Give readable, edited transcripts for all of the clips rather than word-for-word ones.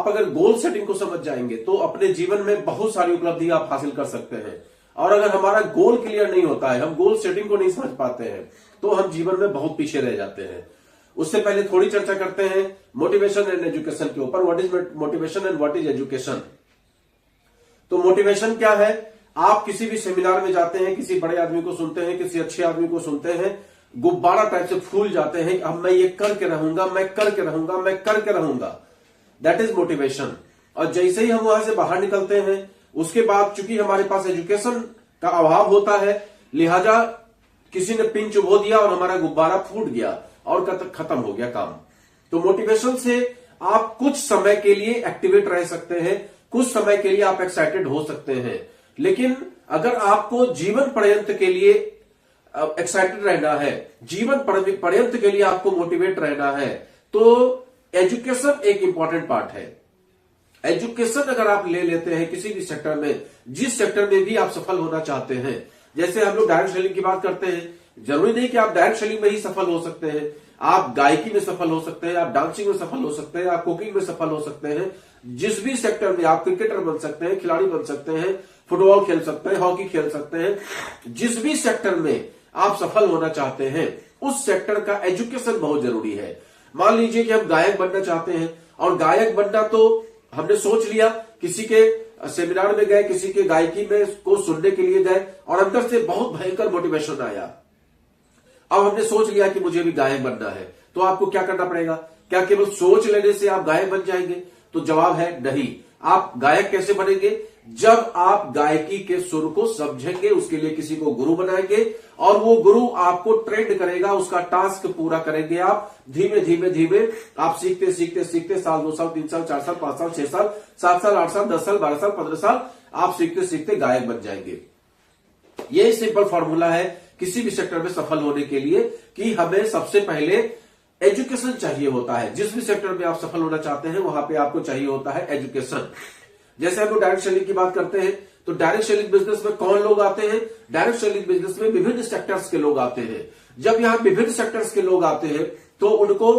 आप अगर goal setting को समझ जाएंगे तो अपने जीवन में बहुत सारी उपलब्धि आप हासिल कर सकते हैं। और अगर हमारा गोल क्लियर नहीं होता है, हम गोल सेटिंग को नहीं समझ पाते हैं, तो हम जीवन में बहुत पीछे रह जाते हैं। उससे पहले थोड़ी चर्चा करते हैं मोटिवेशन एंड एजुकेशन के ऊपर। What is motivation and what is education. तो मोटिवेशन क्या है? आप किसी भी सेमिनार में जाते हैं, किसी बड़े आदमी को सुनते हैं, किसी अच्छे आदमी को सुनते हैं, गुब्बारा टाइप से फूल जाते हैं कि अब मैं ये करके रहूंगा, मैं करके रहूंगा, मैं करके रहूंगा। That is motivation. और जैसे ही हम वहां से बाहर निकलते हैं, उसके बाद चूंकि हमारे पास एजुकेशन का अभाव होता है, लिहाजा किसी ने पिन चुभो दिया और हमारा गुब्बारा फूट गया और खत्म हो गया काम। तो मोटिवेशन से आप कुछ समय के लिए एक्टिवेट रह सकते हैं, कुछ समय के लिए आप एक्साइटेड हो सकते हैं, लेकिन अगर आपको जीवन पर्यंत के लिए एक्साइटेड रहना है, जीवन पर्यंत के लिए आपको मोटिवेट रहना है, तो एजुकेशन एक इंपॉर्टेंट पार्ट है। एजुकेशन अगर आप ले लेते हैं किसी भी सेक्टर में, जिस सेक्टर में भी आप सफल होना चाहते हैं, जैसे हम लोग डायरेक्ट सेलिंग की बात करते हैं, जरूरी नहीं कि आप डायरेक्ट सेलिंग में ही सफल हो सकते हैं, आप गायकी में सफल हो सकते हैं, आप डांसिंग में सफल हो सकते हैं, आप कुकिंग में सफल हो सकते हैं। जिस भी सेक्टर में आप क्रिकेटर बन सकते हैं, खिलाड़ी बन सकते हैं, फुटबॉल खेल सकते हैं, हॉकी खेल सकते हैं, जिस भी सेक्टर में आप सफल होना चाहते हैं, उस सेक्टर का एजुकेशन बहुत जरूरी है। मान लीजिए कि हम गायक बनना चाहते हैं, और गायक बनना तो हमने सोच लिया, किसी के सेमिनार में गए, किसी के गायकी में को सुनने के लिए गए और अंदर से बहुत भयंकर मोटिवेशन आया। अब हमने सोच लिया कि मुझे भी गायक बनना है, तो आपको क्या करना पड़ेगा? क्या केवल सोच लेने से आप गायक बन जाएंगे? तो जवाब है नहीं। आप गायक कैसे बनेंगे? जब आप गायकी के सुर को समझेंगे, उसके लिए किसी को गुरु बनाएंगे और वो गुरु आपको ट्रेंड करेगा, उसका टास्क पूरा करेंगे। आप धीमे धीमे धीमे आप सीखते सीखते सीखते साल, 2 साल, 3 साल, 4 साल, 5 साल, 6 साल, 7 साल, 8 साल, 10 साल, 12 साल, 15 साल आप सीखते सीखते गायक बन जाएंगे। यही सिंपल फॉर्मूला है किसी भी सेक्टर में सफल होने के लिए, कि हमें सबसे पहले एजुकेशन चाहिए होता है। जिस भी सेक्टर में आप सफल होना चाहते हैं, वहां पे आपको चाहिए होता है एजुकेशन। जैसे हम लोग डायरेक्ट सेलिंग की बात करते हैं, तो डायरेक्ट सेलिंग बिजनेस में कौन लोग आते हैं? डायरेक्ट सेलिंग बिजनेस में विभिन्न सेक्टर्स के लोग आते हैं। जब यहां विभिन्न सेक्टर्स के लोग आते हैं, तो उनको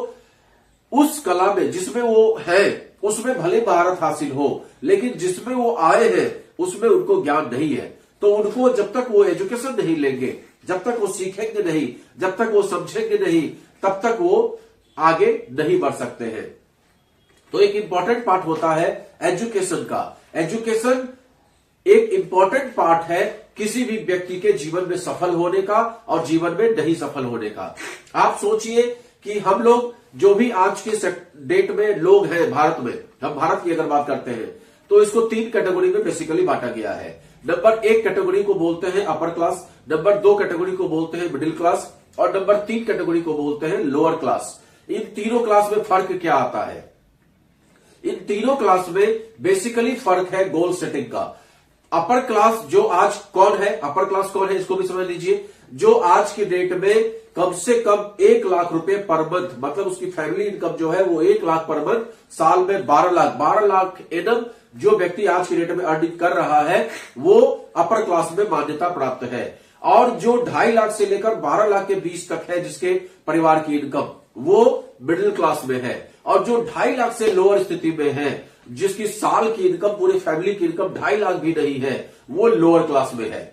उस कला में जिसमें वो है, उसमें भले महारत हासिल हो, लेकिन जिसमें वो आए हैं उसमें उनको ज्ञान नहीं है। तो उनको जब तक वो एजुकेशन नहीं लेंगे, जब तक वो सीखेंगे नहीं, जब तक वो समझेंगे नहीं, तब तक वो आगे नहीं बढ़ सकते हैं। तो एक इंपॉर्टेंट पार्ट होता है एजुकेशन का। एजुकेशन एक इंपॉर्टेंट पार्ट है किसी भी व्यक्ति के जीवन में सफल होने का और जीवन में नहीं सफल होने का। आप सोचिए कि हम लोग जो भी आज के डेट में लोग हैं भारत में, हम भारत की अगर बात करते हैं, तो इसको 3 कैटेगरी में बेसिकली बांटा गया है। नंबर 1 कैटेगरी को बोलते हैं अपर क्लास, नंबर 2 कैटेगरी को बोलते हैं मिडिल क्लास, और नंबर 3 कैटेगरी को बोलते हैं लोअर क्लास। इन तीनों क्लास में फर्क क्या आता है? इन तीनों क्लास में बेसिकली फर्क है गोल सेटिंग का। अपर क्लास जो आज कौन है, अपर क्लास कौन है, इसको भी समझ लीजिए। जो आज की डेट में कम से कम 1 लाख रुपए पर मंथ, मतलब उसकी फैमिली इनकम जो है वो 1 लाख पर मंथ, साल में 12 लाख एनम जो व्यक्ति आज की डेट में अर्निंग कर रहा है, वो अपर क्लास में मान्यता प्राप्त है। और जो 2.5 लाख से लेकर 12 लाख के बीच तक है जिसके परिवार की इनकम, वो मिडिल क्लास में है। और जो 2.5 लाख से लोअर स्थिति में है, जिसकी साल की इनकम, पूरी फैमिली की इनकम 2.5 लाख भी नहीं है, वो लोअर क्लास में है।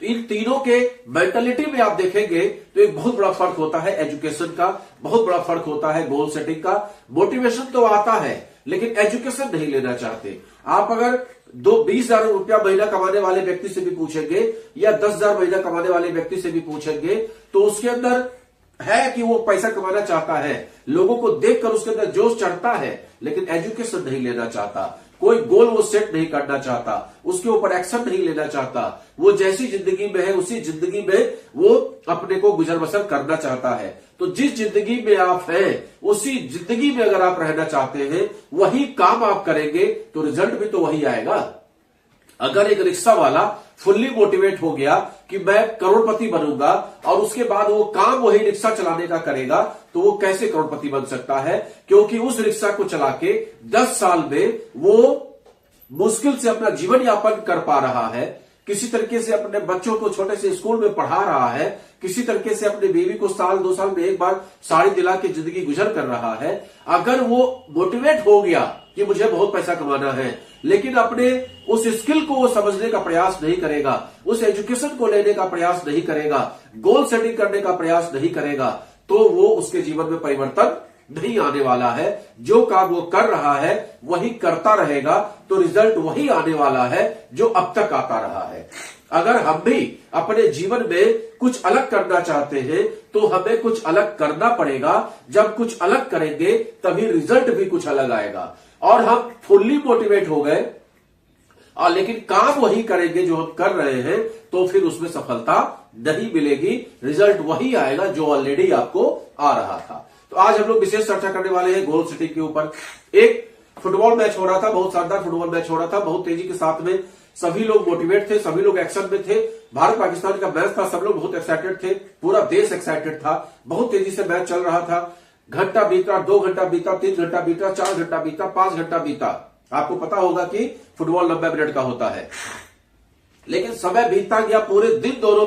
तो इन तीनों के मेंटालिटी में आप देखेंगे तो एक बहुत बड़ा फर्क होता है एजुकेशन का, बहुत बड़ा फर्क होता है गोल सेटिंग का। मोटिवेशन तो आता है, लेकिन एजुकेशन नहीं लेना चाहते। आप अगर 20,000 रुपया महीना कमाने वाले व्यक्ति से भी पूछेंगे या 10,000 महीना कमाने वाले व्यक्ति से भी पूछेंगे, तो उसके अंदर है कि वो पैसा कमाना चाहता है, लोगों को देखकर उसके अंदर जोश चढ़ता है, लेकिन एजुकेशन नहीं लेना चाहता, कोई गोल वो सेट नहीं करना चाहता, उसके ऊपर एक्शन नहीं लेना चाहता। वो जैसी जिंदगी में है उसी जिंदगी में वो अपने को गुजर बसर करना चाहता है। तो जिस जिंदगी में आप हैं, उसी जिंदगी में अगर आप रहना चाहते हैं, वही काम आप करेंगे तो रिजल्ट भी तो वही आएगा। अगर एक रिक्शा वाला फुल्ली मोटिवेट हो गया कि मैं करोड़पति बनूंगा और उसके बाद वो काम वही रिक्शा चलाने का करेगा, तो वो कैसे करोड़पति बन सकता है? क्योंकि उस रिक्शा को चला के 10 साल में वो मुश्किल से अपना जीवन यापन कर पा रहा है, किसी तरीके से अपने बच्चों को छोटे से स्कूल में पढ़ा रहा है, किसी तरीके से अपने बीवी को साल 2 साल में एक बार साड़ी दिला के जिंदगी गुजर कर रहा है। अगर वो मोटिवेट हो गया कि मुझे बहुत पैसा कमाना है, लेकिन अपने उस स्किल को वो समझने का प्रयास नहीं करेगा, उस एजुकेशन को लेने का प्रयास नहीं करेगा, गोल सेटिंग करने का प्रयास नहीं करेगा, तो वो उसके जीवन में परिवर्तन नहीं आने वाला है। जो काम वो कर रहा है वही करता रहेगा तो रिजल्ट वही आने वाला है जो अब तक आता रहा है। अगर हम भी अपने जीवन में कुछ अलग करना चाहते हैं तो हमें कुछ अलग करना पड़ेगा। जब कुछ अलग करेंगे तभी रिजल्ट भी कुछ अलग आएगा। और हम फुल्ली मोटिवेट हो गए और लेकिन काम वही करेंगे जो हम कर रहे हैं तो फिर उसमें सफलता नहीं मिलेगी, रिजल्ट वही आएगा जो ऑलरेडी आपको आ रहा था। तो आज हम लोग विशेष चर्चा करने वाले हैं गोल सेटिंग के ऊपर। एक फुटबॉल मैच हो रहा था, बहुत शानदार फुटबॉल मैच हो रहा था, बहुत तेजी के साथ में सभी लोग मोटिवेट थे, सभी लोग एक्शन में थे। भारत पाकिस्तान का मैच था, सब लोग बहुत एक्साइटेड थे, पूरा देश एक्साइटेड था, बहुत तेजी से मैच चल रहा था। घंटा बीता, 2 घंटा बीता, 3 घंटा बीता, 4 घंटा बीता, 5 घंटा बीता। आपको पता होगा कि फुटबॉल 90 मिनट का होता है, लेकिन समय बीतता गया, पूरे दिन दोनों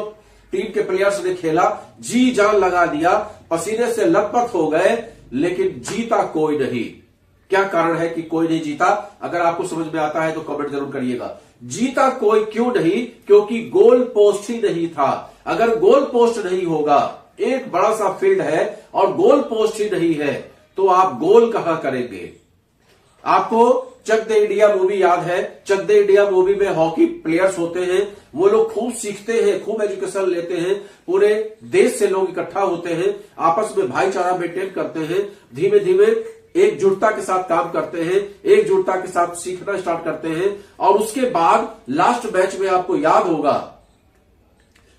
टीम के प्लेयर्स ने खेला, जी जान लगा दिया, पसीने से लथपथ हो गए, लेकिन जीता कोई नहीं। क्या कारण है कि कोई नहीं जीता? अगर आपको समझ में आता है तो कमेंट जरूर करिएगा। जीता कोई क्यों नहीं? क्योंकि गोल पोस्ट ही नहीं था। अगर गोल पोस्ट नहीं होगा, एक बड़ा सा फील्ड है और गोल पोस्ट ही नहीं है, तो आप गोल कहां करेंगे? आपको चक दे इंडिया मूवी याद है? चक दे इंडिया मूवी में हॉकी प्लेयर्स होते हैं, वो लोग खूब सीखते हैं, खूब एजुकेशन लेते हैं, पूरे देश से लोग इकट्ठा होते हैं, आपस में भाईचारा मेंटेन करते हैं, धीमे धीमे एकजुटता के साथ काम करते हैं, एकजुटता के साथ सीखना स्टार्ट करते हैं। और उसके बाद लास्ट मैच में आपको याद होगा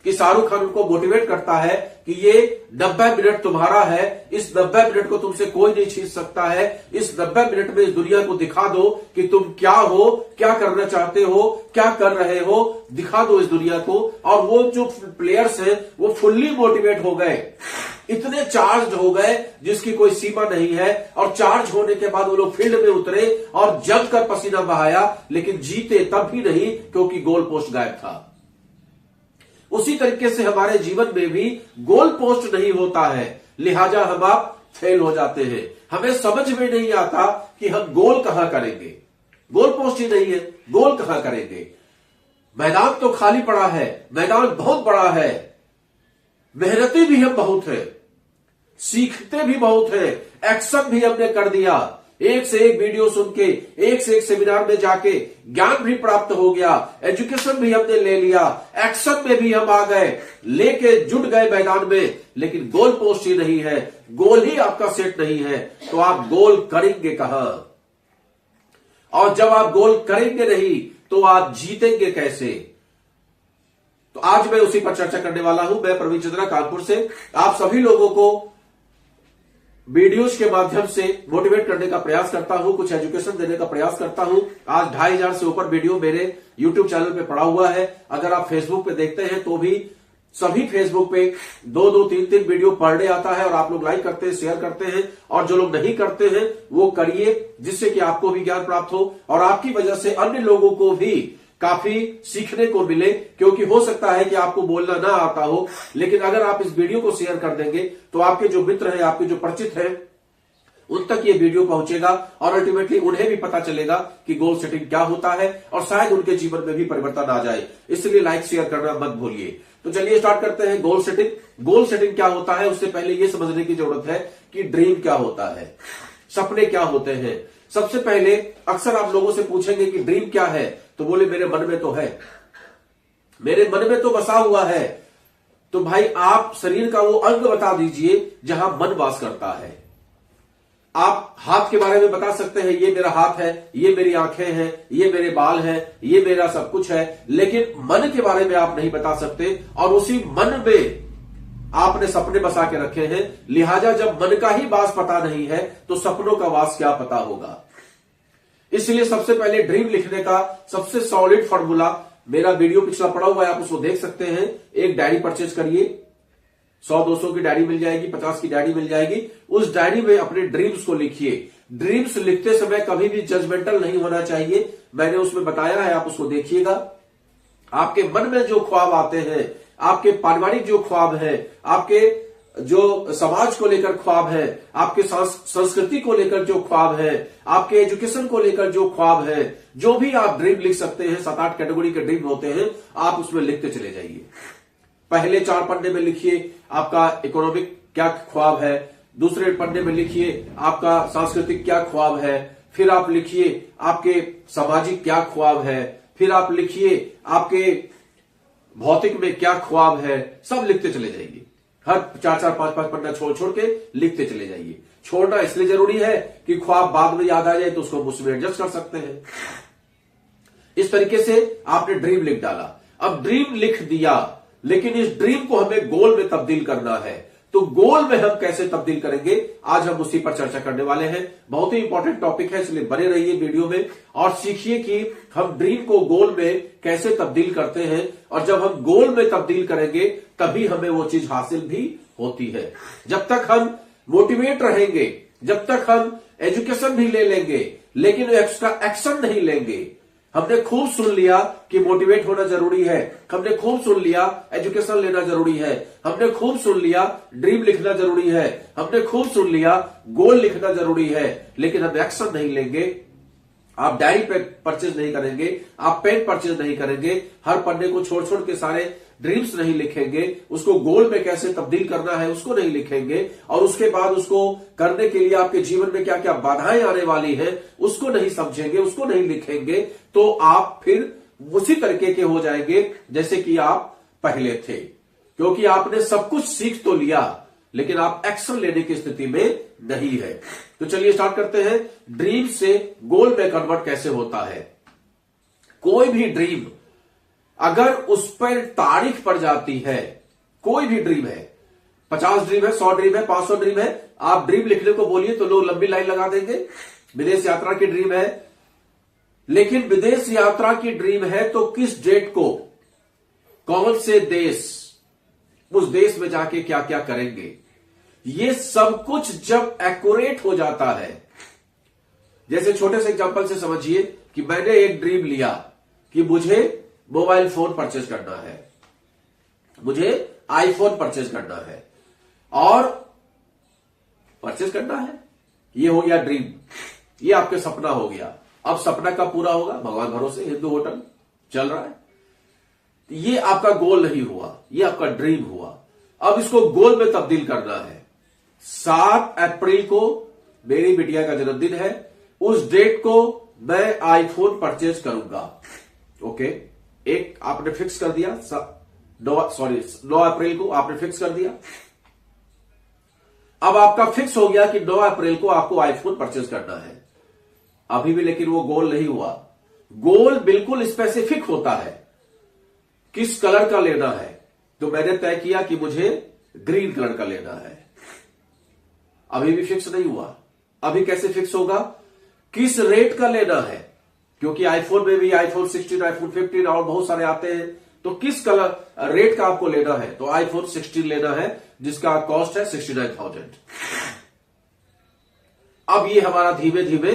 कि शाहरुख खान उनको मोटिवेट करता है कि ये 90 मिनट तुम्हारा है, इस 90 मिनट को तुमसे कोई नहीं छीन सकता है। इस 90 मिनट में इस दुनिया को दिखा दो कि तुम क्या हो, क्या करना चाहते हो, क्या कर रहे हो, दिखा दो इस दुनिया को। और वो जो प्लेयर्स हैं वो फुल्ली मोटिवेट हो गए, इतने चार्ज हो गए जिसकी कोई सीमा नहीं है। और चार्ज होने के बाद वो लोग फील्ड में उतरे और जमकर पसीना बहाया, लेकिन जीते तब भी नहीं क्योंकि गोल पोस्ट गायब था। उसी तरीके से हमारे जीवन में भी गोल पोस्ट नहीं होता है, लिहाजा हम आप फेल हो जाते हैं। हमें समझ में नहीं आता कि हम गोल कहां करेंगे। गोल पोस्ट ही नहीं है, गोल कहां करेंगे? मैदान तो खाली पड़ा है, मैदान बहुत बड़ा है, मेहनती भी हम बहुत है, सीखते भी बहुत है, एक्शन भी हमने कर दिया, एक से एक वीडियो सुन के, एक से एक सेमिनार में जाके ज्ञान भी प्राप्त हो गया, एजुकेशन भी हमने ले लिया, एक्शन में भी हम आ गए, लेके जुट गए मैदान में, लेकिन गोल पोस्ट ही नहीं है, गोल ही आपका सेट नहीं है, तो आप गोल करेंगे कहां? और जब आप गोल करेंगे नहीं तो आप जीतेंगे कैसे? तो आज मैं उसी पर चर्चा करने वाला हूं। मैं प्रवीण चंद्रा कानपुर से आप सभी लोगों को वीडियोज के माध्यम से मोटिवेट करने का प्रयास करता हूं, कुछ एजुकेशन देने का प्रयास करता हूं। आज 2500 से ऊपर वीडियो मेरे YouTube चैनल पे पड़ा हुआ है। अगर आप फेसबुक पे देखते हैं तो भी सभी फेसबुक पे 2-2, 3-3 वीडियो पर डे आता है और आप लोग लाइक करते हैं, शेयर करते हैं। और जो लोग नहीं करते हैं वो करिए, जिससे कि आपको भी ज्ञान प्राप्त हो और आपकी वजह से अन्य लोगों को भी काफी सीखने को मिले। क्योंकि हो सकता है कि आपको बोलना ना आता हो, लेकिन अगर आप इस वीडियो को शेयर कर देंगे तो आपके जो मित्र हैं, आपके जो परिचित हैं, उन तक ये वीडियो पहुंचेगा और अल्टीमेटली उन्हें भी पता चलेगा कि गोल सेटिंग क्या होता है और शायद उनके जीवन में भी परिवर्तन आ जाए। इसलिए लाइक शेयर करना मत भूलिए। तो चलिए स्टार्ट करते हैं गोल सेटिंग। गोल सेटिंग क्या होता है उससे पहले यह समझने की जरूरत है कि ड्रीम क्या होता है, सपने क्या होते हैं। सबसे पहले अक्सर आप लोगों से पूछेंगे कि ड्रीम क्या है, तो बोले मेरे मन में तो है, मेरे मन में तो बसा हुआ है। तो भाई आप शरीर का वो अंग बता दीजिए जहां मन वास करता है। आप हाथ के बारे में बता सकते हैं, ये मेरा हाथ है, ये मेरी आंखें हैं, ये मेरे बाल हैं, ये मेरा सब कुछ है, लेकिन मन के बारे में आप नहीं बता सकते। और उसी मन में आपने सपने बसा के रखे हैं। लिहाजा जब मन का ही वास पता नहीं है तो सपनों का वास क्या पता होगा। इसलिए सबसे पहले ड्रीम लिखने का सबसे सॉलिड फॉर्मूला, मेरा वीडियो पिछला पड़ा हुआ है, आप उसको देख सकते हैं। एक डायरी परचेज करिए, 100-200 की डायरी मिल जाएगी, 50 की डायरी मिल जाएगी। उस डायरी में अपने ड्रीम्स को लिखिए। ड्रीम्स लिखते समय कभी भी जजमेंटल नहीं होना चाहिए, मैंने उसमें बताया है, आप उसको देखिएगा। आपके मन में जो ख्वाब आते हैं, आपके पारिवारिक जो ख्वाब है, आपके जो समाज को लेकर ख्वाब है, आपके संस्कृति को लेकर जो ख्वाब है, आपके एजुकेशन को लेकर जो ख्वाब है, जो भी आप ड्रीम लिख सकते हैं, 7-8 कैटेगरी के ड्रीम होते हैं, आप उसमें लिखते चले जाइए। पहले 4 पन्ने में लिखिए आपका इकोनॉमिक क्या ख्वाब है, दूसरे पन्ने में लिखिए आपका सांस्कृतिक क्या ख्वाब है, फिर आप लिखिए आपके सामाजिक क्या ख्वाब है, फिर आप लिखिए आपके भौतिक में क्या ख्वाब है, सब लिखते चले जाइए। हर 4-4, 5-5 पन्ना छोड़ छोड़ के लिखते चले जाइए। छोड़ना इसलिए जरूरी है कि ख्वाब बाद में याद आ जाए तो उसको उसमें एडजस्ट कर सकते हैं। इस तरीके से आपने ड्रीम लिख डाला। अब ड्रीम लिख दिया, लेकिन इस ड्रीम को हमें गोल में तब्दील करना है। तो गोल में हम कैसे तब्दील करेंगे, आज हम उसी पर चर्चा करने वाले हैं। बहुत ही इंपॉर्टेंट टॉपिक है, इसलिए बने रहिए वीडियो में और सीखिए कि हम ड्रीम को गोल में कैसे तब्दील करते हैं। और जब हम गोल में तब्दील करेंगे तभी हमें वो चीज हासिल भी होती है। जब तक हम मोटिवेट रहेंगे, जब तक हम एजुकेशन भी ले लेंगे लेकिन एक्स्ट्रा एक्शन नहीं लेंगे। हमने खूब सुन लिया कि मोटिवेट होना जरूरी है, हमने खूब सुन लिया एजुकेशन लेना जरूरी है, हमने खूब सुन लिया ड्रीम लिखना जरूरी है, हमने खूब सुन लिया गोल लिखना जरूरी है, लेकिन हम एक्शन नहीं लेंगे। आप डायरी पे परचेज नहीं करेंगे, आप पेन परचेज नहीं करेंगे, हर पन्ने को छोड़ छोड़ के सारे ड्रीम्स नहीं लिखेंगे, उसको गोल में कैसे तब्दील करना है उसको नहीं लिखेंगे, और उसके बाद उसको करने के लिए आपके जीवन में क्या क्या बाधाएं आने वाली हैं उसको नहीं समझेंगे, उसको नहीं लिखेंगे, तो आप फिर उसी तरीके के हो जाएंगे जैसे कि आप पहले थे। क्योंकि आपने सब कुछ सीख तो लिया लेकिन आप एक्शन लेने की स्थिति में नहीं है। तो चलिए स्टार्ट करते हैं, ड्रीम से गोल में कन्वर्ट कैसे होता है। कोई भी ड्रीम अगर उस पर तारीख पड़ जाती है, कोई भी ड्रीम है, 50 ड्रीम है, 100 ड्रीम है, 500 ड्रीम है, आप ड्रीम लिखने को बोलिए तो लोग लंबी लाइन लगा देंगे। विदेश यात्रा की ड्रीम है, लेकिन विदेश यात्रा की ड्रीम है तो किस डेट को, कौन से देश, उस देश में जाके क्या क्या करेंगे, ये सब कुछ जब एक्यूरेट हो जाता है। जैसे छोटे से एग्जांपल से समझिए कि मैंने एक ड्रीम लिया कि मुझे मोबाइल फोन परचेज करना है, मुझे आईफोन परचेज करना है और परचेज करना है, ये हो गया ड्रीम, ये आपके सपना हो गया। अब सपना कब पूरा होगा, भगवान भरोसे, हिंदू होटल चल रहा है, ये आपका गोल नहीं हुआ, ये आपका ड्रीम हुआ। अब इसको गोल में तब्दील करना है। 7 अप्रैल को मेरी बिटिया का जन्मदिन है, उस डेट को मैं आईफोन परचेज करूंगा। ओके, एक आपने फिक्स कर दिया, 9 अप्रैल को आपने फिक्स कर दिया। अब आपका फिक्स हो गया कि 9 अप्रैल को आपको आईफोन परचेज करना है। अभी भी लेकिन वो गोल नहीं हुआ। गोल बिल्कुल स्पेसिफिक होता है, किस कलर का लेना है, तो मैंने तय किया कि मुझे ग्रीन कलर का लेना है। अभी भी फिक्स नहीं हुआ। अभी कैसे फिक्स होगा, किस रेट का लेना है, क्योंकि आईफोन में भी आईफोन 16, आईफोन 15 और बहुत सारे आते हैं, तो किस कलर रेट का आपको लेना है, तो आईफोन 16 लेना है जिसका कॉस्ट है 69,000। अब ये हमारा धीमे धीमे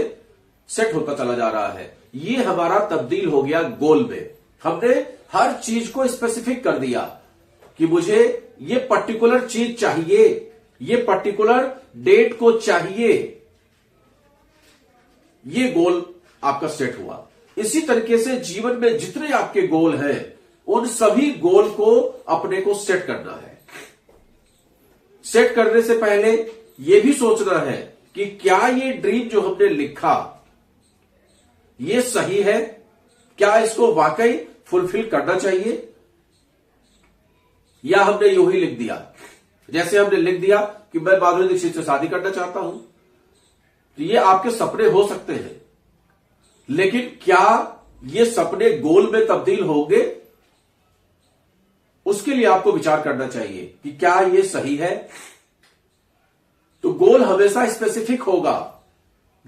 सेट होता चला जा रहा है। ये हमारा तब्दील हो गया गोल में। हमने हर चीज को स्पेसिफिक कर दिया कि मुझे ये पर्टिकुलर चीज चाहिए, ये पर्टिकुलर डेट को चाहिए, ये गोल आपका सेट हुआ। इसी तरीके से जीवन में जितने आपके गोल हैं उन सभी गोल को अपने को सेट करना है। सेट करने से पहले यह भी सोचना है कि क्या ये ड्रीम जो हमने लिखा ये सही है, क्या इसको वाकई फुलफिल करना चाहिए, या हमने यूं ही लिख दिया। जैसे हमने लिख दिया कि मैं माधुरी दीक्षित से शादी करना चाहता हूं, तो ये आपके सपने हो सकते हैं, लेकिन क्या ये सपने गोल में तब्दील होंगे, उसके लिए आपको विचार करना चाहिए कि क्या ये सही है। तो गोल हमेशा स्पेसिफिक होगा,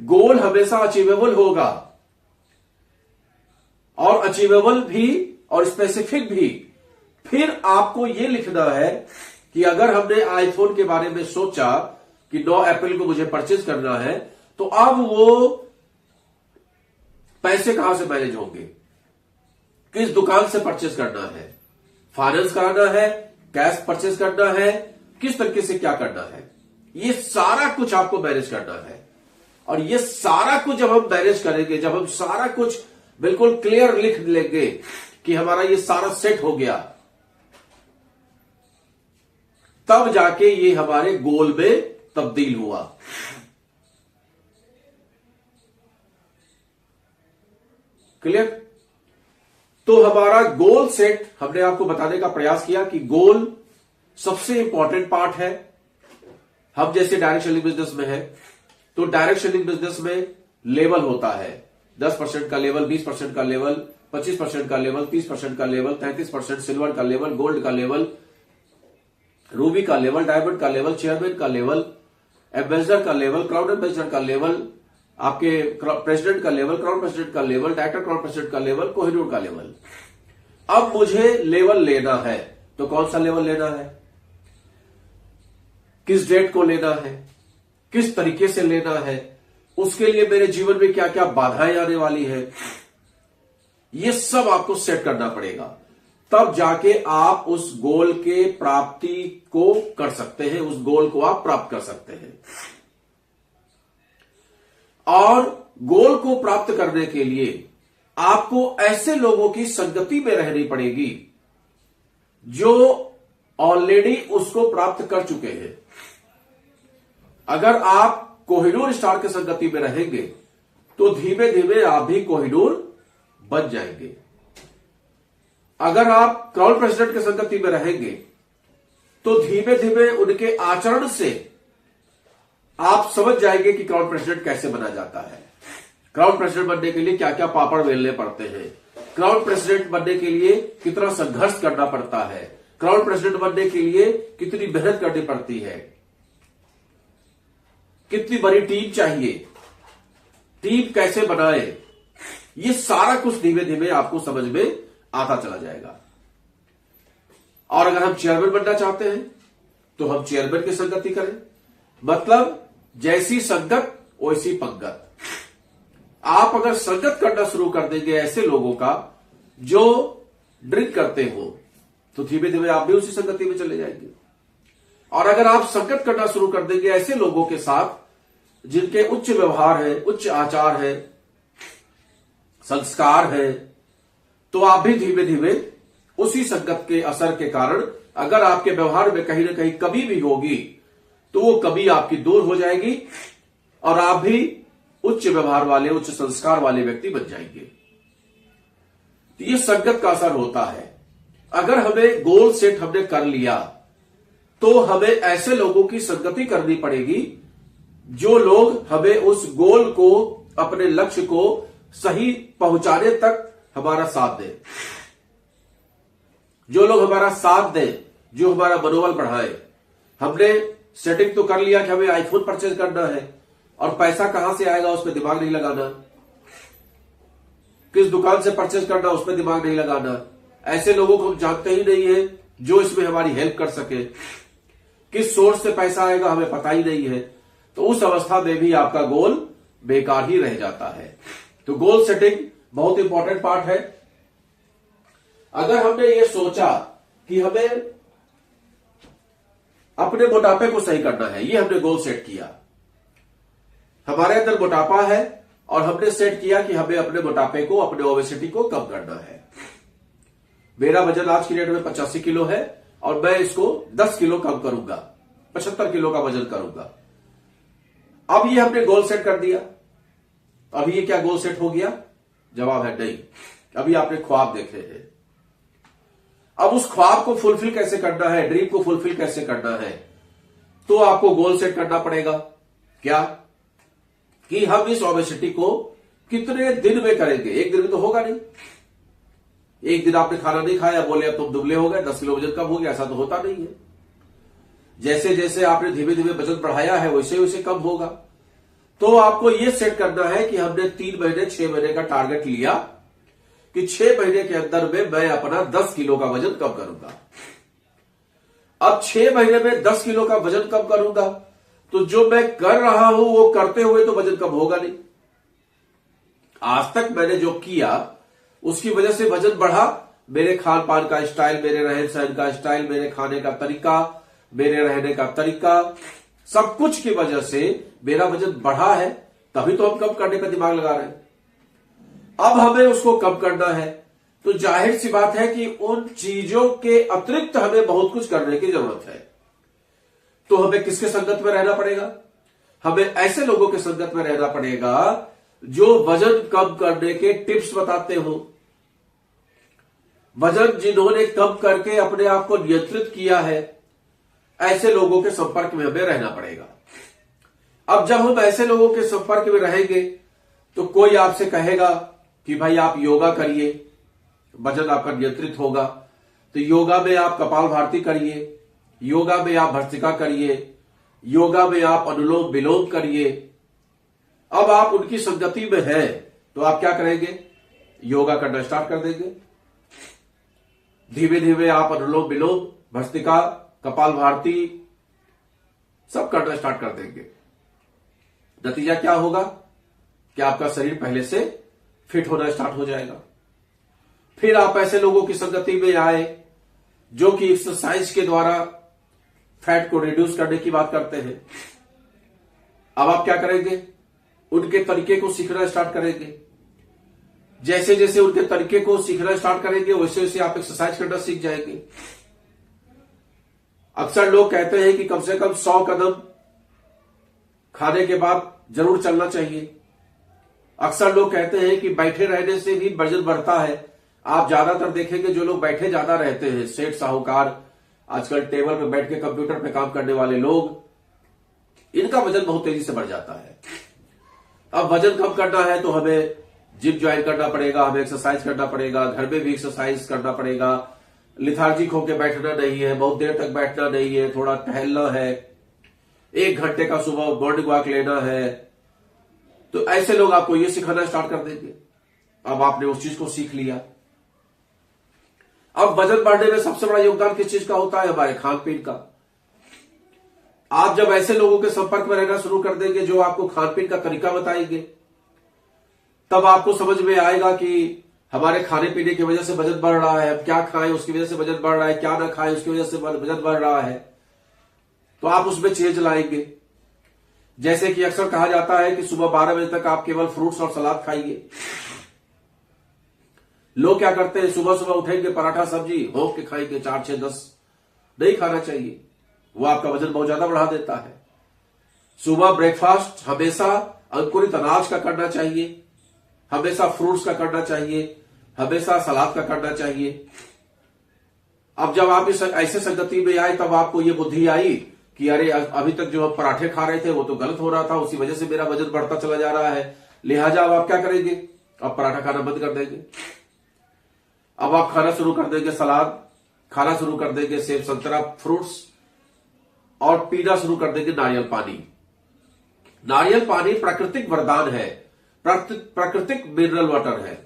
गोल हमेशा अचीवेबल होगा, और अचीवेबल भी और स्पेसिफिक भी। फिर आपको यह लिखना है कि अगर हमने आईफोन के बारे में सोचा कि 9 अप्रैल को मुझे परचेज करना है, तो अब वो पैसे कहां से मैनेज होंगे, किस दुकान से परचेज करना है, फाइनेंस कराना है, कैश परचेज करना है, किस तरीके से क्या करना है, ये सारा कुछ आपको मैनेज करना है। और ये सारा कुछ जब हम मैनेज करेंगे, जब हम सारा कुछ बिल्कुल क्लियर लिख लेंगे कि हमारा ये सारा सेट हो गया, तब जाके ये हमारे गोल में तब्दील हुआ। क्लियर? तो हमारा गोल सेट, हमने आपको बताने का प्रयास किया कि गोल सबसे इंपॉर्टेंट पार्ट है। हम जैसे डायरेक्ट सेलिंग बिजनेस में है, तो डायरेक्ट सेलिंग बिजनेस में लेवल होता है, 10% का लेवल, 20% का लेवल, 25% का लेवल, 30% का लेवल, 33% सिल्वर का लेवल, गोल्ड का लेवल, रूबी का लेवल, डायमंड का लेवल, चेयरमैन का लेवल, एम्बेसडर का लेवल, क्राउन एम्बेसडर का लेवल, आपके प्रेसिडेंट का लेवल, क्राउन प्रेसिडेंट का लेवल, डायरेक्टर क्राउन प्रेसिडेंट का लेवल, कोहिनूर का लेवल। अब मुझे लेवल लेना है, तो कौन सा लेवल लेना है, किस डेट को लेना है, किस तरीके से लेना है, उसके लिए मेरे जीवन में क्या क्या बाधाएं आने वाली है, ये सब आपको सेट करना पड़ेगा। तब जाके आप उस गोल के प्राप्ति को कर सकते हैं, उस गोल को आप प्राप्त कर सकते हैं। और गोल को प्राप्त करने के लिए आपको ऐसे लोगों की संगति में रहनी पड़ेगी जो ऑलरेडी उसको प्राप्त कर चुके हैं। अगर आप कोहिनूर स्टार के संगति में रहेंगे तो धीमे धीमे आप भी कोहिनूर बन जाएंगे। अगर आप क्राउन प्रेसिडेंट के संगति में रहेंगे तो धीमे धीमे उनके आचरण से आप समझ जाएंगे कि क्राउन प्रेसिडेंट कैसे बना जाता है, क्राउन प्रेसिडेंट बनने के लिए क्या क्या पापड़ बेलने पड़ते हैं, क्राउन प्रेसिडेंट बनने के लिए कितना संघर्ष करना पड़ता है, क्राउन प्रेसिडेंट बनने के लिए कितनी मेहनत करनी पड़ती है, कितनी बड़ी टीम चाहिए, टीम कैसे बनाए, ये सारा कुछ धीमे धीमे आपको समझ में आता चला जाएगा। और अगर हम चेयरमैन बनना चाहते हैं तो हम चेयरमैन की संगति करें, मतलब जैसी संगत वैसी पंगत। आप अगर संगत करना शुरू कर देंगे ऐसे लोगों का जो ड्रिंक करते हो, तो धीमे धीमे आप भी उसी संगति में चले जाएंगे। और अगर आप संगत करना शुरू कर देंगे ऐसे लोगों के साथ जिनके उच्च व्यवहार है, उच्च आचार है, संस्कार है, तो आप भी धीमे धीमे उसी संगत के असर के कारण अगर आपके व्यवहार में कहीं ना कहीं कमी भी होगी तो वो कमी आपकी दूर हो जाएगी और आप भी उच्च व्यवहार वाले, उच्च संस्कार वाले व्यक्ति बन जाएंगे। तो ये संगत का असर होता है। अगर हमें गोल सेट हमने कर लिया तो हमें ऐसे लोगों की संगति करनी पड़ेगी जो लोग हमें उस गोल को, अपने लक्ष्य को सही पहुंचाने तक हमारा साथ दें, जो लोग हमारा साथ दें, जो हमारा मनोबल बढ़ाए। हमने सेटिंग तो कर लिया कि हमें आईफोन परचेज करना है और पैसा कहां से आएगा उस पर दिमाग नहीं लगाना, किस दुकान से परचेज करना उस पर दिमाग नहीं लगाना। ऐसे लोगों को हम जानते ही नहीं है जो इसमें हमारी हेल्प कर सके। किस सोर्स से पैसा आएगा हमें पता ही नहीं है, तो उस अवस्था में भी आपका गोल बेकार ही रह जाता है। तो गोल सेटिंग बहुत इंपॉर्टेंट पार्ट है। अगर हमने ये सोचा कि हमें अपने मोटापे को सही करना है, ये हमने गोल सेट किया, हमारे अंदर मोटापा है और हमने सेट किया कि हमें अपने मोटापे को, अपने ओबेसिटी को कम करना है। मेरा वजन आज की डेट में 85 किलो है और मैं इसको 10 किलो कम करूंगा, 75 किलो का वजन करूंगा। अब ये हमने गोल सेट कर दिया। अभी ये क्या गोल सेट हो गया? जवाब है नहीं। अभी आपने ख्वाब देखे हैं। अब उस ख्वाब को फुलफिल कैसे करना है, ड्रीम को फुलफिल कैसे करना है, तो आपको गोल सेट करना पड़ेगा। क्या? कि हम इस ओबेसिटी को कितने दिन में करेंगे। एक दिन में तो होगा नहीं। एक दिन आपने खाना नहीं खाया, बोले अब तुम दुबले हो गए, 10 किलो वजन कम हो गया, ऐसा तो होता नहीं है। जैसे जैसे आपने धीमे धीमे वजन बढ़ाया है वैसे वैसे कम होगा। तो आपको यह सेट करना है कि हमने 3 महीने 6 महीने का टारगेट लिया कि 6 महीने के अंदर में मैं अपना 10 किलो का वजन कम करूंगा। अब 6 महीने में 10 किलो का वजन कम करूंगा तो जो मैं कर रहा हूं वो करते हुए तो वजन कम होगा नहीं। आज तक मैंने जो किया उसकी वजह से वजन बढ़ा। मेरे खान पान का स्टाइल, मेरे रहन सहन का स्टाइल, मेरे खाने का तरीका, मेरे रहने का तरीका, सब कुछ की वजह से मेरा वजन बढ़ा है, तभी तो हम कम करने का दिमाग लगा रहे हैं। अब हमें उसको कम करना है, तो जाहिर सी बात है कि उन चीजों के अतिरिक्त हमें बहुत कुछ करने की जरूरत है। तो हमें किसके संगत में रहना पड़ेगा? हमें ऐसे लोगों के संगत में रहना पड़ेगा जो वजन कम करने के टिप्स बताते हो, वजन जिन्होंने कम करके अपने आप को नियंत्रित किया है, ऐसे लोगों के संपर्क में हमें रहना पड़ेगा। अब जब हम ऐसे लोगों के संपर्क में रहेंगे तो कोई आपसे कहेगा कि भाई आप योगा करिए, वजन आपका नियंत्रित होगा। तो योगा में आप कपालभाति करिए, योगा में आप भस्त्रिका करिए, योगा में आप अनुलोम विलोम करिए। अब आप उनकी संगति में हैं तो आप क्या करेंगे? योगा करना स्टार्ट कर देंगे। धीमे धीमे आप अनुलोम विलोम, भस्त्रिका, कपालभाति सब करना स्टार्ट कर देंगे। नतीजा क्या होगा कि आपका शरीर पहले से फिट होना स्टार्ट हो जाएगा। फिर आप ऐसे लोगों की संगति में आए जो कि एक्सरसाइज के द्वारा फैट को रिड्यूस करने की बात करते हैं। अब आप क्या करेंगे? उनके तरीके को सीखना स्टार्ट करेंगे। जैसे जैसे उनके तरीके को सीखना स्टार्ट करेंगे वैसे वैसे आप एक्सरसाइज करना सीख जाएंगे। अक्सर लोग कहते हैं कि कम से कम 100 कदम खाने के बाद जरूर चलना चाहिए। अक्सर लोग कहते हैं कि बैठे रहने से भी वजन बढ़ता है। आप ज्यादातर देखेंगे जो लोग बैठे ज्यादा रहते हैं, सेठ साहूकार, आजकल टेबल पे बैठ के कंप्यूटर पे काम करने वाले लोग, इनका वजन बहुत तेजी से बढ़ जाता है। अब वजन कम करना है तो हमें जिम ज्वाइन करना पड़ेगा, हमें एक्सरसाइज करना पड़ेगा, घर में भी एक्सरसाइज करना पड़ेगा। लिथार्जिक होकर बैठना नहीं है, बहुत देर तक बैठना नहीं है, थोड़ा टहलना है, 1 घंटे का सुबह मॉर्निंग वॉक लेना है। तो ऐसे लोग आपको ये सिखाना स्टार्ट कर देंगे। अब आपने उस चीज को सीख लिया। अब वजन बढ़ने में सबसे बड़ा योगदान किस चीज का होता है? हमारे खान पीन का। आप जब ऐसे लोगों के संपर्क में रहना शुरू कर देंगे जो आपको खान पीन का तरीका बताएंगे, तब आपको समझ में आएगा कि हमारे खाने पीने की वजह से वजन बढ़ रहा है, हम क्या खाएं उसकी वजह से वजन बढ़ रहा है, क्या ना खाएं उसकी वजह से वजन बढ़ रहा है। तो आप उसमें चेंज लाएंगे। जैसे कि अक्सर कहा जाता है कि सुबह 12 बजे तक आप केवल फ्रूट्स और सलाद खाइए। लोग क्या करते हैं? सुबह सुबह उठेंगे, पराठा सब्जी भोग के खाएंगे, 4, 6, 10। नहीं खाना चाहिए, वो आपका वजन बहुत ज्यादा बढ़ा देता है। सुबह ब्रेकफास्ट हमेशा अंकुरित अनाज का करना चाहिए, हमेशा फ्रूट्स का करना चाहिए, हमेशा सलाद का करना चाहिए। अब जब आप इस ऐसे संगति में आए तब आपको ये बुद्धि आई कि अरे अभी तक जो हम पराठे खा रहे थे वो तो गलत हो रहा था, उसी वजह से मेरा वजन बढ़ता चला जा रहा है। लिहाजा अब आप क्या करेंगे? अब पराठा खाना बंद कर देंगे। अब आप खाना शुरू कर देंगे सलाद, खाना शुरू कर देंगे सेब संतरा फ्रूट्स, और पीना शुरू कर देंगे नारियल पानी। नारियल पानी प्राकृतिक वरदान है, प्राकृतिक मिनरल वाटर है।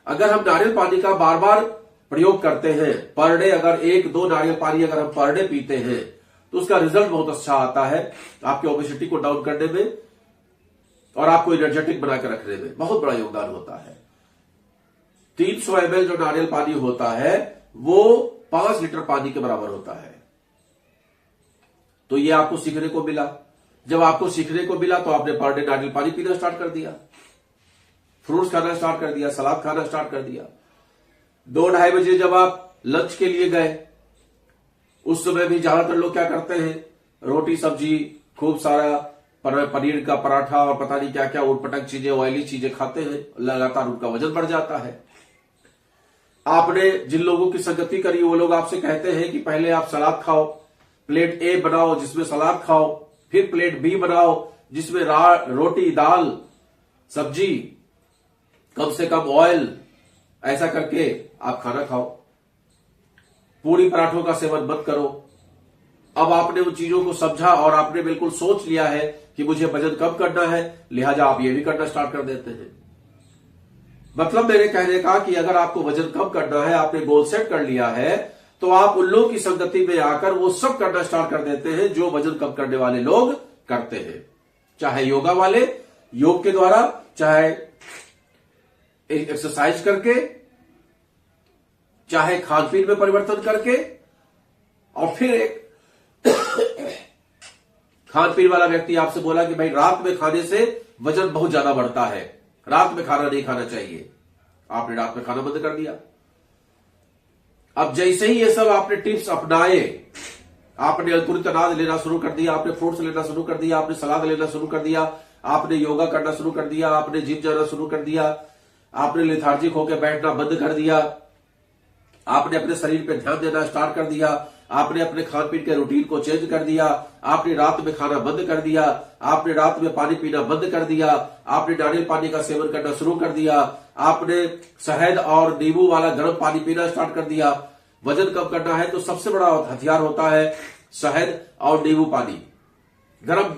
अगर हम नारियल पानी का बार बार प्रयोग करते हैं, पर डे अगर 1-2 नारियल पानी अगर हम पर डे पीते हैं तो उसका रिजल्ट बहुत अच्छा आता है। आपके ओबेसिटी को डाउन करने में और आपको एनर्जेटिक बनाकर रखने में बहुत बड़ा योगदान होता है। 300 ml जो नारियल पानी होता है वो 5 लीटर पानी के बराबर होता है। तो ये आपको सीखने को मिला। जब आपको सीखने को मिला तो आपने पर डे नारियल पानी पीना स्टार्ट कर दिया, फ्रूट्स खाना स्टार्ट कर दिया, सलाद खाना स्टार्ट कर दिया। 2-2:30 बजे जब आप लंच के लिए गए, उस समय भी ज्यादातर लोग क्या करते हैं? रोटी सब्जी, खूब सारा पनीर का पराठा और पता नहीं क्या क्या उटपटक चीजें, ऑयली चीजें खाते हैं। लगातार उनका वजन बढ़ जाता है। आपने जिन लोगों की संगति करी वो लोग आपसे कहते हैं कि पहले आप सलाद खाओ, प्लेट ए बनाओ जिसमें सलाद खाओ, फिर प्लेट बी बनाओ जिसमें रोटी, दाल, सब्जी, कम से कम ऑयल, ऐसा करके आप खाना खाओ। पूरी पराठों का सेवन मत करो। अब आपने उन चीजों को समझा और आपने बिल्कुल सोच लिया है कि मुझे वजन कम करना है, लिहाजा आप ये भी करना स्टार्ट कर देते हैं। मतलब मेरे कहने का कि अगर आपको वजन कम करना है, आपने गोल सेट कर लिया है, तो आप उन लोगों की संगति में आकर वो सब करना स्टार्ट कर देते हैं जो वजन कम करने वाले लोग करते हैं। चाहे योगा वाले योग के द्वारा, चाहे एक्सरसाइज करके, चाहे खान पीन में परिवर्तन करके, और फिर एक खान पीन वाला व्यक्ति आपसे बोला कि भाई रात में खाने से वजन बहुत ज्यादा बढ़ता है, रात में खाना नहीं खाना चाहिए, आपने रात में खाना बंद कर दिया। अब जैसे ही ये सब आपने टिप्स अपनाए, आपने अंकुरित अनाज लेना शुरू कर दिया, आपने फ्रूट्स लेना शुरू कर दिया, आपने सलाद लेना शुरू कर दिया, आपने योगा करना शुरू कर दिया, आपने जिम जाना शुरू कर दिया, आपने लेथार्जिक होकर बैठना बंद कर दिया, आपने अपने शरीर पे ध्यान देना स्टार्ट कर दिया, आपने अपने खान पीन के रूटीन को चेंज कर दिया, आपने रात में खाना बंद कर दिया, आपने रात में पानी पीना बंद कर दिया, आपने नारियल पानी का सेवन करना शुरू कर दिया, आपने शहद और नींबू वाला गर्म पानी पीना स्टार्ट कर दिया। वजन कम करना है तो सबसे बड़ा हथियार होता है शहद और नींबू पानी। गर्म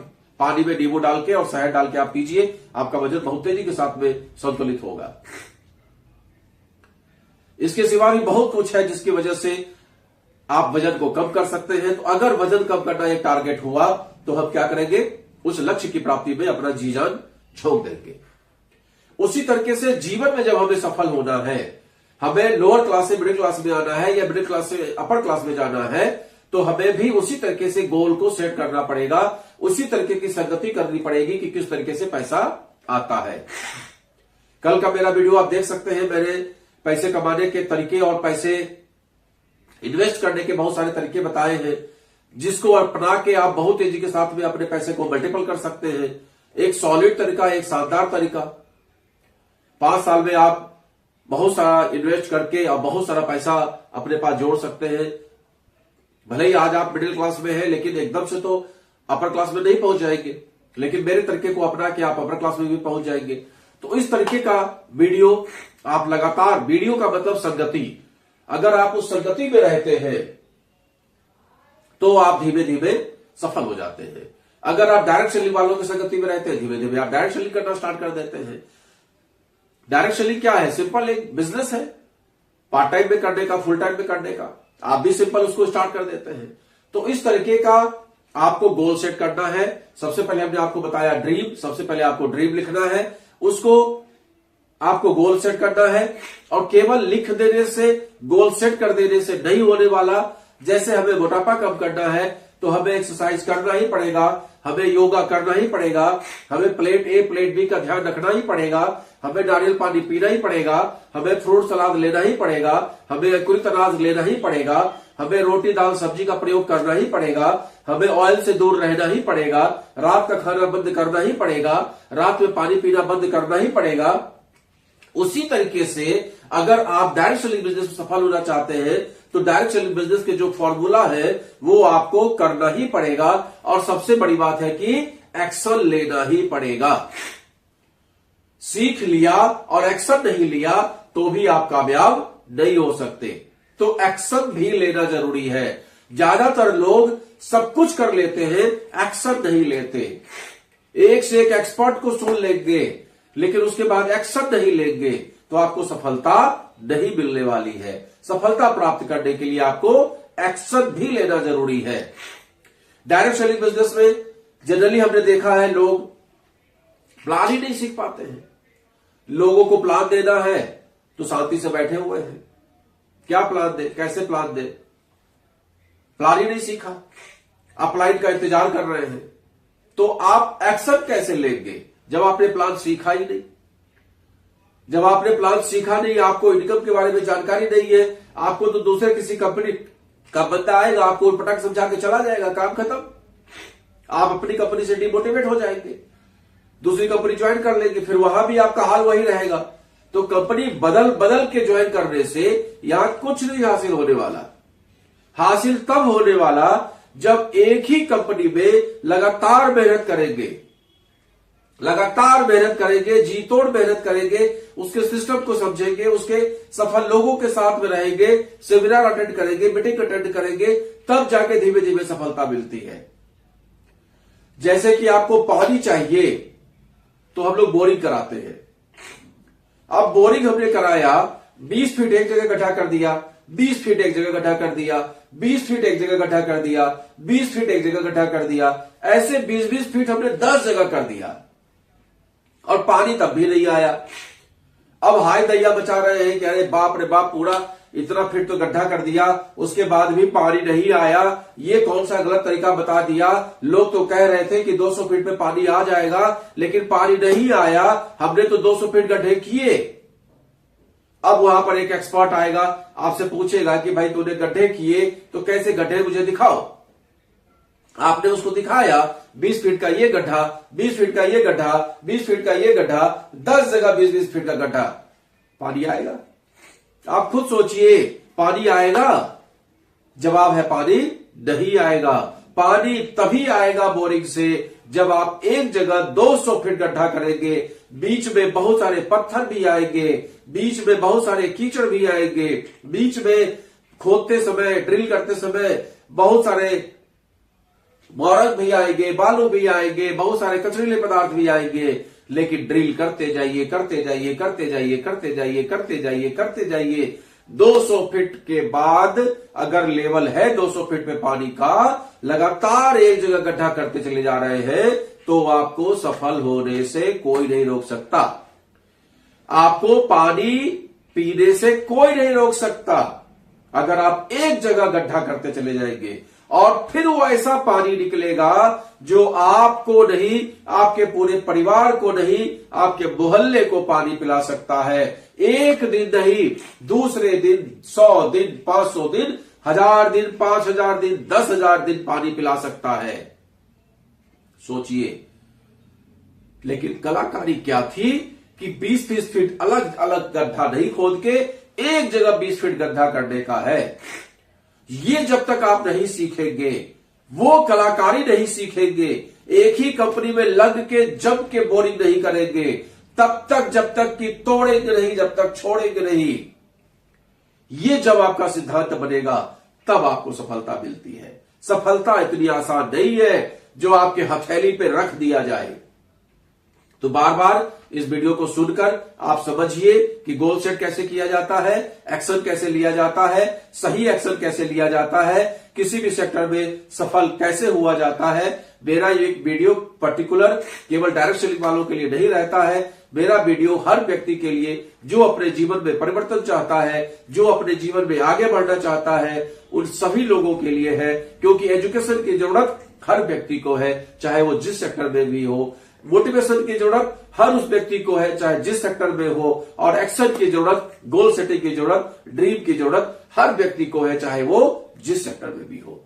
पानी में नींबू डाल के और शहद डाल के आप पीजिए, आपका वजन बहुत तेजी के साथ में संतुलित होगा। इसके सिवा भी बहुत कुछ है जिसकी वजह से आप वजन को कम कर सकते हैं। तो अगर वजन कम करना एक टारगेट हुआ तो हम क्या करेंगे, उस लक्ष्य की प्राप्ति में अपना जी जान झोंक देंगे। उसी तरीके से जीवन में जब हमें सफल होना है, हमें लोअर क्लास से मिडिल क्लास में आना है या मिडिल क्लास से अपर क्लास में जाना है, तो हमें भी उसी तरीके से गोल को सेट करना पड़ेगा, उसी तरीके की संगति करनी पड़ेगी कि किस तरीके से पैसा आता है। कल का मेरा वीडियो आप देख सकते हैं, मैंने पैसे कमाने के तरीके और पैसे इन्वेस्ट करने के बहुत सारे तरीके बताए हैं, जिसको अपना के आप बहुत तेजी के साथ में अपने पैसे को मल्टीपल कर सकते हैं। एक सॉलिड तरीका, एक शानदार तरीका। 5 साल में आप बहुत सारा इन्वेस्ट करके और बहुत सारा पैसा अपने पास जोड़ सकते हैं। भले ही आज आप मिडिल क्लास में हैं, लेकिन एकदम से तो अपर क्लास में नहीं पहुंच जाएंगे, लेकिन मेरे तरीके को अपना के आप अपर क्लास में भी पहुंच जाएंगे। तो इस तरीके का वीडियो आप लगातार, वीडियो का मतलब संगति, अगर आप उस संगति में रहते हैं तो आप धीमे धीमे सफल हो जाते हैं। अगर आप डायरेक्ट सेलिंग वालों की संगति में रहते हैं, धीमे धीमे आप डायरेक्ट सेलिंग करना स्टार्ट कर देते हैं। डायरेक्ट सेलिंग क्या है? सिंपल एक बिजनेस है, पार्ट टाइम में करने का, फुल टाइम में करने का। आप भी सिंपल उसको स्टार्ट कर देते हैं। तो इस तरीके का आपको गोल सेट करना है। सबसे पहले हमने आपको बताया ड्रीम, सबसे पहले आपको ड्रीम लिखना है, उसको आपको गोल सेट करना है। और केवल लिख देने से, गोल सेट कर देने से नहीं होने वाला। जैसे हमें मोटापा कम करना है तो हमें एक्सरसाइज करना ही पड़ेगा, हमें योगा करना ही पड़ेगा, हमें प्लेट ए प्लेट बी का ध्यान रखना ही पड़ेगा, हमें नारियल पानी पीना ही पड़ेगा, हमें फ्रूट सलाद लेना ही पड़ेगा, हमें अंकुरित अनाज लेना ही पड़ेगा, हमें रोटी दाल सब्जी का प्रयोग करना ही पड़ेगा, हमें ऑयल से दूर रहना ही पड़ेगा, रात का खाना बंद करना ही पड़ेगा, रात में पानी पीना बंद करना ही पड़ेगा। उसी तरीके से अगर आप डायरेक्ट सेलिंग बिजनेस में सफल होना चाहते हैं तो डायरेक्ट सेलिंग बिजनेस के जो फॉर्मूला है वो आपको करना ही पड़ेगा। और सबसे बड़ी बात है कि एक्शन लेना ही पड़ेगा। सीख लिया और एक्शन नहीं लिया तो भी आप कामयाब नहीं हो सकते। तो एक्शन भी लेना जरूरी है। ज्यादातर लोग सब कुछ कर लेते हैं, एक्शन नहीं लेते। एक से एक एक्सपर्ट को सुन लेंगे लेकिन उसके बाद एक्शन नहीं लेंगे तो आपको सफलता नहीं मिलने वाली है। सफलता प्राप्त करने के लिए आपको एक्शन भी लेना जरूरी है। डायरेक्ट सेलिंग बिजनेस में जनरली हमने देखा है लोग प्लान ही नहीं सीख पाते हैं। लोगों को प्लान देना है तो शांति से बैठे हुए हैं, क्या प्लान दे, कैसे प्लान दे, प्लान ही नहीं सीखा, अपलाइड का इंतजार कर रहे हैं। तो आप एक्शन कैसे लेंगे जब आपने प्लान सीखा ही नहीं? जब आपने प्लान सीखा नहीं, आपको इनकम के बारे में जानकारी नहीं है, आपको तो दूसरे किसी कंपनी का बंदा आएगा, आपको पटक समझा के चला जाएगा, काम खत्म। आप अपनी कंपनी से डिमोटिवेट हो जाएंगे, दूसरी कंपनी ज्वाइन कर लेंगे, फिर वहां भी आपका हाल वही रहेगा। तो कंपनी बदल बदल के ज्वाइन करने से यहां कुछ नहीं हासिल होने वाला। हासिल तब होने वाला जब एक ही कंपनी में लगातार मेहनत करेंगे, लगातार मेहनत करेंगे, जी तोड़ मेहनत करेंगे, उसके सिस्टम को समझेंगे, उसके सफल लोगों के साथ में रहेंगे, सेमिनार अटेंड करेंगे, मीटिंग अटेंड करेंगे, तब जाके धीमे धीमे सफलता मिलती है। जैसे कि आपको पानी चाहिए तो हम लोग बोरिंग कराते हैं। अब बोरिंग हमने कराया, 20 फीट एक जगह गड्ढा कर दिया, 20 फीट एक जगह गड्ढा कर दिया, 20 फीट एक जगह गड्ढा कर दिया, 20 फीट एक जगह गड्ढा कर दिया, ऐसे 20-20 फीट हमने 10 जगह कर दिया और पानी तब भी नहीं आया। अब हाय दैया बचा रहे हैं कि अरे बाप रे बाप, पूरा इतना फीट तो गड्ढा कर दिया, उसके बाद भी पानी नहीं आया, ये कौन सा गलत तरीका बता दिया। लोग तो कह रहे थे कि 200 फीट पे पानी आ जाएगा, लेकिन पानी नहीं आया। हमने तो 200 फीट गड्ढे किए। अब वहां पर एक एक्सपर्ट आएगा, आपसे पूछेगा कि भाई तूने गड्ढे किए तो कैसे गड्ढे मुझे दिखाओ। आपने उसको दिखाया 20 फीट का ये गड्ढा, 20 फीट का ये गड्ढा, 20 फीट का ये गड्ढा, 10 जगह 20-20 फीट का गड्ढा, पानी आएगा? आप खुद सोचिए, पानी आएगा? जवाब है पानी नहीं आएगा। पानी तभी आएगा बोरिंग से जब आप एक जगह 200 फीट गड्ढा करेंगे, बीच में बहुत सारे पत्थर भी आएंगे, बीच में बहुत सारे कीचड़ भी आएंगे, बीच में खोदते समय, ड्रिल करते समय बहुत सारे मौरक भी आएंगे, बालू भी आएंगे, बहुत सारे कचरीले पदार्थ भी आएंगे, लेकिन ड्रिल करते जाइए, करते जाइए, करते जाइए, करते जाइए, करते जाइए, करते जाइए। 200 फीट के बाद अगर लेवल है 200 फीट पे पानी का, लगातार एक जगह गड्ढा करते चले जा रहे हैं, तो आपको सफल होने से कोई नहीं रोक सकता। आपको पानी पीने से कोई नहीं रोक सकता अगर आप एक जगह गड्ढा करते चले जाएंगे। और फिर वो ऐसा पानी निकलेगा जो आपको नहीं, आपके पूरे परिवार को नहीं, आपके मोहल्ले को पानी पिला सकता है। एक दिन नहीं, दूसरे दिन 100 दिन, 500 दिन, 1000 दिन, 5000 दिन, 10,000 दिन पानी पिला सकता है। सोचिए। लेकिन कलाकारी क्या थी कि 20-20 फीट अलग अलग गड्ढा नहीं खोद के एक जगह 20 फीट गड्ढा करने का है। ये जब तक आप नहीं सीखेंगे, वो कलाकारी नहीं सीखेंगे, एक ही कंपनी में लग के जम के बोरिंग नहीं करेंगे, तब तक, जब तक कि तोड़ेंगे नहीं, जब तक छोड़ेंगे नहीं, ये जब आपका सिद्धांत बनेगा तब आपको सफलता मिलती है। सफलता इतनी आसान नहीं है जो आपके हथेली पे रख दिया जाए। तो बार बार इस वीडियो को सुनकर आप समझिए कि गोल सेट कैसे किया जाता है, एक्शन कैसे लिया जाता है, सही एक्शन कैसे लिया जाता है, किसी भी सेक्टर में सफल कैसे हुआ जाता है। मेरा ये वीडियो पर्टिकुलर केवल डायरेक्ट सेलिंग वालों के लिए नहीं रहता है। मेरा वीडियो हर व्यक्ति के लिए जो अपने जीवन में परिवर्तन चाहता है, जो अपने जीवन में आगे बढ़ना चाहता है, उन सभी लोगों के लिए है। क्योंकि एजुकेशन की जरूरत हर व्यक्ति को है, चाहे वो जिस सेक्टर में भी हो। मोटिवेशन की जरूरत हर उस व्यक्ति को है, चाहे जिस सेक्टर में हो। और एक्शन की जरूरत, गोल सेटिंग की जरूरत, ड्रीम की जरूरत हर व्यक्ति को है, चाहे वो जिस सेक्टर में भी हो।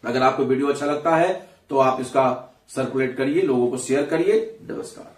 अगर आपको वीडियो अच्छा लगता है तो आप इसका सर्कुलेट करिए, लोगों को शेयर करिए। नमस्कार।